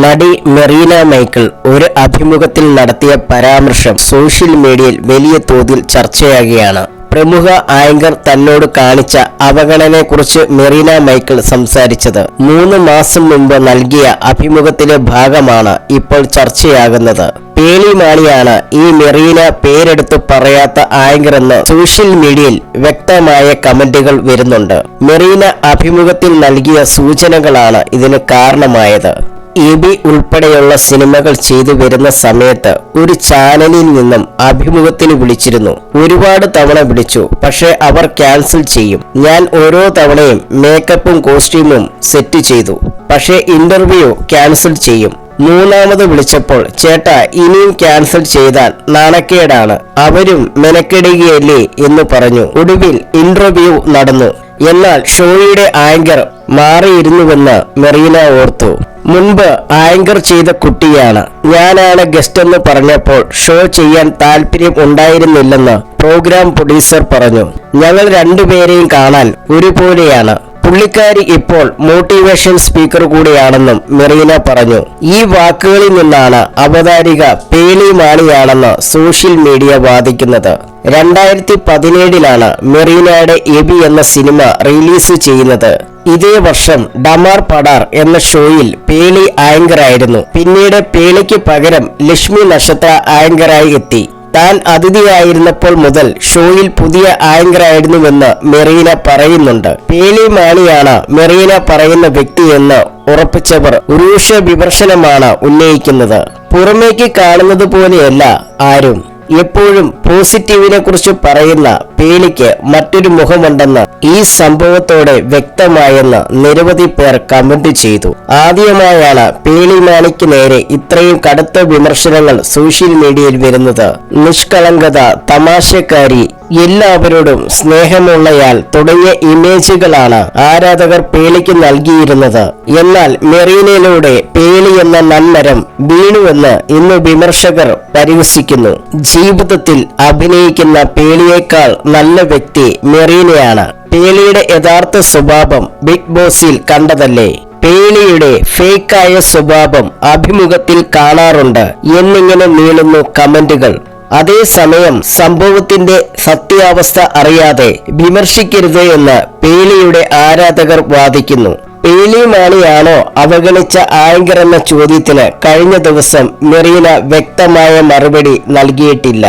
നടി മെറീന മൈക്കിൾ ഒരു അഭിമുഖത്തിൽ നടത്തിയ പരാമർശം സോഷ്യൽ മീഡിയയിൽ വലിയ തോതിൽ ചർച്ചയാകുകയാണ്. പ്രമുഖ ആങ്കർ തന്നോട് കാണിച്ച അവഗണനയെക്കുറിച്ച് മെറീന മൈക്കിൾ സംസാരിച്ചത് 3 മാസം മുമ്പ് നൽകിയ അഭിമുഖത്തിലെ ഭാഗമാണ് ഇപ്പോൾ ചർച്ചയാകുന്നത്. പേളി മാണിയാണ് ഈ മെറീന പേരെടുത്ത് പറയാത്ത ആങ്കർ എന്ന് സോഷ്യൽ മീഡിയയിൽ വ്യക്തമായ കമന്റുകൾ വരുന്നുണ്ട്. മെറീന അഭിമുഖത്തിൽ നൽകിയ സൂചനകളാണ് ഇതിന് കാരണമായത്. എബി ഉൾപ്പെടെയുള്ള സിനിമകൾ ചെയ്തു വരുന്ന സമയത്ത് ഒരു ചാനലിൽ നിന്നും അഭിമുഖത്തിന് വിളിച്ചിരുന്നു. ഒരുപാട് തവണ വിളിച്ചു, പക്ഷെ അവർ ക്യാൻസൽ ചെയ്യും. ഞാൻ ഓരോ തവണയും മേക്കപ്പും കോസ്റ്റ്യൂമും സെറ്റ് ചെയ്തു, പക്ഷെ ഇന്റർവ്യൂ ക്യാൻസൽ ചെയ്യും. 3ാമത് വിളിച്ചപ്പോൾ ചേട്ടാ ഇനിയും ക്യാൻസൽ ചെയ്താൽ നാണക്കേടാണ്, അവരും മെനക്കെടുകയല്ലേ എന്ന് പറഞ്ഞു. ഒടുവിൽ ഇന്റർവ്യൂ നടന്നു. എന്നാൽ ഷോയുടെ ആങ്കർ മാറിയിരുന്നുവെന്ന് മെറീന ഓർത്തു. മുൻപ് ആങ്കർ ചെയ്ത കുട്ടിയാണ്. ഞാനാണ് ഗസ്റ്റ് എന്ന് പറഞ്ഞപ്പോൾ ഷോ ചെയ്യാൻ താല്പര്യം ഉണ്ടായിരുന്നില്ലെന്ന് പ്രോഗ്രാം പ്രൊഡ്യൂസർ പറഞ്ഞു. ഞങ്ങൾ രണ്ടുപേരെയും കാണാൻ ഒരുപോലെയാണ്. പുള്ളിക്കാരി ഇപ്പോൾ മോട്ടിവേഷൻ സ്പീക്കർ കൂടിയാണെന്നും മെറീന പറഞ്ഞു. ഈ വാക്കുകളിൽ നിന്നാണ് അവതാരിക പേളി മാണിയാണെന്ന് സോഷ്യൽ മീഡിയ വാദിക്കുന്നത്. 2017 മെറീനയുടെ എബി എന്ന സിനിമ റിലീസ് ചെയ്യുന്നത്. ഇതേ വർഷം ഡമാർ പടാർ എന്ന ഷോയിൽ പേളി ആങ്കറായിരുന്നു. പിന്നീട് പേളിക്ക് പകരം ലക്ഷ്മി നക്ഷത്ര ആങ്കറായി എത്തി. താൻ അതിഥിയായിരുന്നപ്പോൾ മുതൽ ഷോയിൽ പുതിയ ആങ്കറായിരുന്നുവെന്ന് മെറീന പറയുന്നുണ്ട്. പേളി മാണിയാണ് മെറീന പറയുന്ന വ്യക്തിയെന്ന് ഉറപ്പിച്ചവർ രൂക്ഷ വിമർശനമാണ് ഉന്നയിക്കുന്നത്. പുറമേക്ക് കാണുന്നത് പോലെയല്ല ആരും. എപ്പോഴും പോസിറ്റീവിനെ കുറിച്ച് പറയുന്ന പേളിക്ക് മറ്റൊരു മുഖമുണ്ടെന്ന് ഈ സംഭവത്തോടെ വ്യക്തമായെന്ന് നിരവധി പേർ കമന്റ് ചെയ്തു. ആദ്യമായാണ് പേളി മാണിക്ക് നേരെ ഇത്രയും കടുത്ത വിമർശനങ്ങൾ സോഷ്യൽ മീഡിയയിൽ വരുന്നത്. നിഷ്കളങ്കത, തമാശക്കാരി, എല്ലാവരോടും സ്നേഹമുള്ളയാൾ തുടങ്ങിയ ഇമേജുകളാണ് ആരാധകർ പേളിക്ക് നൽകിയിരുന്നത്. എന്നാൽ മെറീനയിലൂടെ പേളി എന്ന നന്മരം വീണുവെന്ന് ഇന്ന് വിമർശകർ പരിഹസിക്കുന്നു. ജീവിതത്തിൽ അഭിനയിക്കുന്ന പേളിയേക്കാൾ നല്ല വ്യക്തി മെറീനയാണ്. പേളിയുടെ യഥാർത്ഥ സ്വഭാവം ബിഗ് ബോസിൽ കണ്ടതല്ലേ? പേളിയുടെ ഫേക്കായ സ്വഭാവം അഭിമുഖത്തിൽ കാണാറുണ്ട് എന്നിങ്ങനെ നീളുന്നു കമന്റുകൾ. അതേസമയം സംഭവത്തിന്റെ സത്യാവസ്ഥ അറിയാതെ വിമർശിക്കരുത് എന്ന് പേളിയുടെ ആരാധകർ വാദിക്കുന്നു. പേളി മാണിയാണോ അവഗണിച്ച ആങ്കർ എന്ന ചോദ്യത്തിന് കഴിഞ്ഞ ദിവസം മെറീന വ്യക്തമായ മറുപടി നൽകിയിട്ടില്ല.